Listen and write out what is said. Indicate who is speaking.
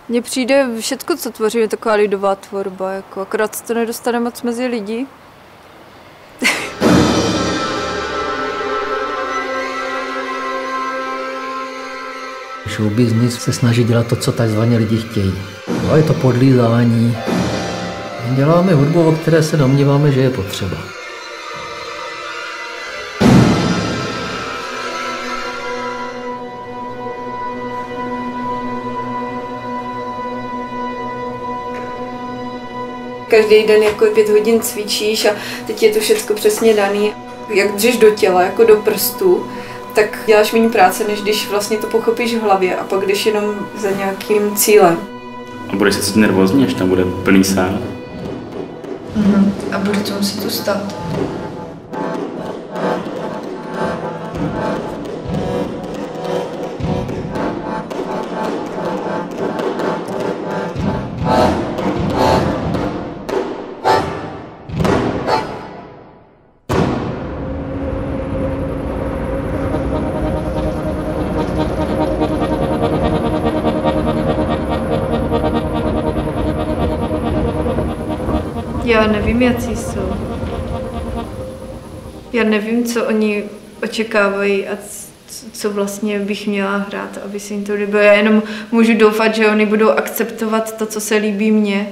Speaker 1: Mně přijde všechno, co tvoří, je taková lidová tvorba, jako akorát se to nedostane moc mezi lidi.
Speaker 2: Show business se snaží dělat to, co takzvaně lidi chtějí. No, je to podlízání. Děláme hudbu, o které se domníváme, že je potřeba.
Speaker 1: Každý den jako 5 hodin cvičíš a teď je to všechno přesně daný. Jak dřeš do těla, jako do prstů, tak děláš méně práce, než když vlastně to pochopíš v hlavě a pak jdeš jenom za nějakým cílem.
Speaker 3: A budeš se cítit nervózní, až tam bude plný sál.
Speaker 1: A bude to muset ustát. Já nevím, jaký jsou. Já nevím, co oni očekávají a co vlastně bych měla hrát, aby se jim to líbilo. Já jenom můžu doufat, že oni budou akceptovat to, co se líbí mně.